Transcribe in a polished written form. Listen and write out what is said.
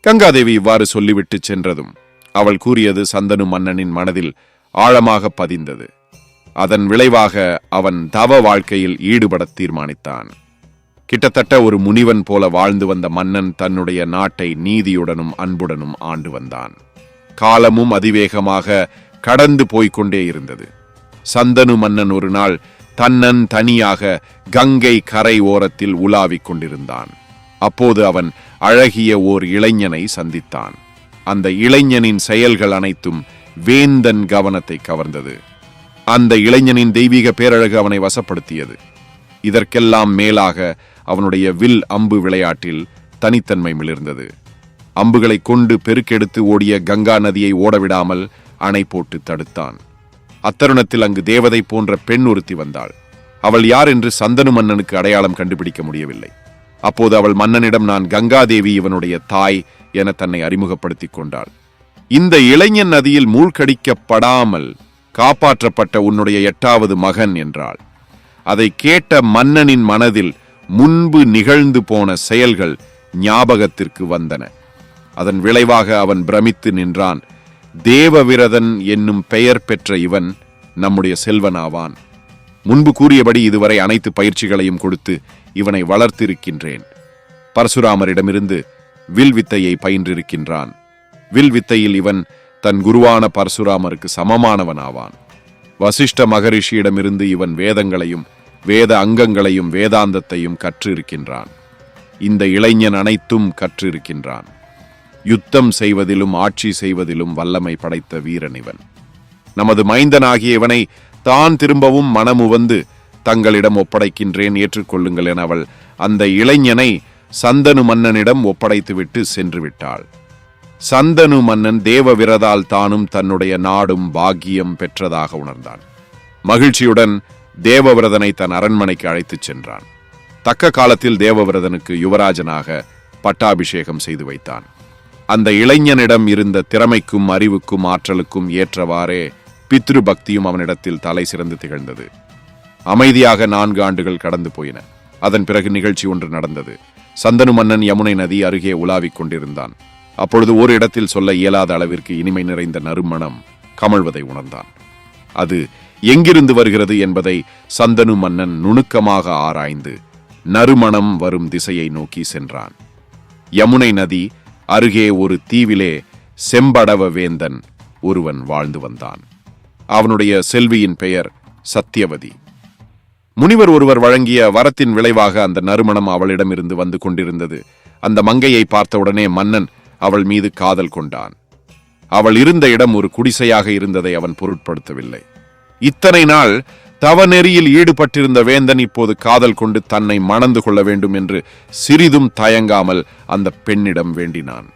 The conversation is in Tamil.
கங்காதேவி இவ்வாறு சொல்லிவிட்டு சென்றதும் அவள் கூறியது சந்தனு மன்னனின் மனதில் ஆழமாக பதிந்தது. அதன் விளைவாக அவன் தவ வாழ்க்கையில் ஈடுபட தீர்மானித்தான். கிட்டத்தட்ட ஒரு முனிவன் போல வாழ்ந்து வந்த மன்னன் தன்னுடைய நாட்டை நீதியுடனும் அன்புடனும் ஆண்டு வந்தான். காலமும் அதிவேகமாக கடந்து போய்கொண்டே இருந்தது. சந்தனு மன்னன் ஒரு நாள் தன்னன் தனியாக கங்கை கரை ஓரத்தில் உலாவிக் கொண்டிருந்தான். அப்போது அவன் அழகிய ஓர் இளைஞனை சந்தித்தான். அந்த இளைஞனின் செயல்கள் அனைத்தும் வேந்தன் கவனத்தை கவர்ந்தது. அந்த இளைஞனின் தெய்வீக பேரழகு அவனை வசப்படுத்தியது. இதற்கெல்லாம் மேலாக அவனுடைய வில் அம்பு விளையாட்டில் தனித்தன்மை மிளிர்ந்தது. அம்புகளை கொண்டு பெருக்கெடுத்து ஓடிய கங்கா நதியை ஓடவிடாமல் அணை போட்டு தடுத்தான். அத்தருணத்தில் அங்கு தேவதை போன்ற பெண் ஒருத்தி வந்தாள். அவள் யார் என்று சந்தனு மன்னனுக்கு அடையாளம் கண்டுபிடிக்க முடியவில்லை. அப்போது அவள் மன்னனிடம், நான் கங்காதேவி, இவனுடைய தாய் என தன்னை அறிமுகப்படுத்திக் கொண்டாள். இந்த இளைஞன் நதியில் மூழ்கடிக்கப்படாமல் காப்பாற்றப்பட்ட உன்னுடைய 8வது மகன் என்றாள். அதை கேட்ட மன்னனின் மனதில் முன்பு நிகழ்ந்து போன செயல்கள் ஞாபகத்திற்கு வந்தன. அதன் விளைவாக அவன் பிரமித்து நின்றான். தேவவிரதன் என்னும் பெயர் பெற்ற இவன் நம்முடைய செல்வனாவான். முன்பு கூறியபடி இதுவரை அனைத்து பயிற்சிகளையும் கொடுத்து இவனை வளர்த்திருக்கின்றேன். பரசுராமரிடமிருந்து வில் வித்தையை பயின்றிருக்கின்றான். வில் வித்தையில் இவன் தன் குருவான பரசுராமருக்கு சமமானவனாவான். வசிஷ்ட மகரிஷியிடமிருந்து இவன் வேதங்களையும் வேத அங்கங்களையும் வேதாந்தத்தையும் கற்றிருக்கின்றான். இந்த இளைஞன் அனைத்தும் கற்றிருக்கின்றான். யுத்தம் செய்வதிலும் ஆட்சி செய்வதிலும் வல்லமை படைத்த வீரன் இவன். நமது மைந்தனாகிய இவனை தான் திரும்பவும் மனமுவந்து தங்களிடம் ஒப்படைக்கின்றேன், ஏற்றுக்கொள்ளுங்கள் என அவள் அந்த இளைஞனை சந்தனு மன்னனிடம் ஒப்படைத்துவிட்டு சென்று விட்டாள். சந்தனு மன்னன் தேவவிரதால் தானும் தன்னுடைய நாடும் பாக்கியம் பெற்றதாக உணர்ந்தான். மகிழ்ச்சியுடன் தேவவிரதனை தன் அரண்மனைக்கு அழைத்துச் சென்றான். தக்க காலத்தில் தேவவிரதனுக்கு யுவராஜனாக பட்டாபிஷேகம் செய்து வைத்தான். அந்த இளைஞனிடம் இருந்த திறமைக்கும் அறிவுக்கும் ஆற்றலுக்கும் ஏற்றவாறே பித்ரு பக்தியும் அவனிடத்தில் தலை சிறந்து திகழ்ந்தது. அமைதியாக 4 ஆண்டுகள் கடந்து போயின. அதன் பிறகு நிகழ்ச்சி ஒன்று நடந்தது. சந்தனு மன்னன் யமுனை நதி அருகே உலாவிக் கொண்டிருந்தான். அப்பொழுது ஒரு இடத்தில் சொல்ல இயலாத அளவிற்கு இனிமை நிறைந்த நறுமணம் கமழ்வதை உணர்ந்தான். அது எங்கிருந்து வருகிறது என்பதை சந்தனு மன்னன் நுணுக்கமாக ஆராய்ந்து நறுமணம் வரும் திசையை நோக்கி சென்றான். யமுனை நதி அருகே ஒரு தீவிலே செம்படவ வேந்தன் ஒருவன் வாழ்ந்து வந்தான். அவனுடைய செல்வியின் பெயர் சத்தியவதி. முனிவர் ஒருவர் வழங்கிய வரத்தின் விளைவாக அந்த நறுமணம் அவளிடமிருந்து வந்து கொண்டிருந்தது. அந்த மங்கையை பார்த்தவுடனே மன்னன் அவள் மீது காதல் கொண்டான். அவள் இருந்த இடம் ஒரு குடிசையாக இருந்ததை அவன் பொருட்படுத்தவில்லை. இத்தனை நாள் தவநெறியில் ஈடுபட்டிருந்த வேந்தன் இப்போது காதல் கொண்டு தன்னை மணந்து கொள்ள வேண்டும் என்று சிறிதும் தயங்காமல் அந்த பெண்ணிடம் வேண்டினான்.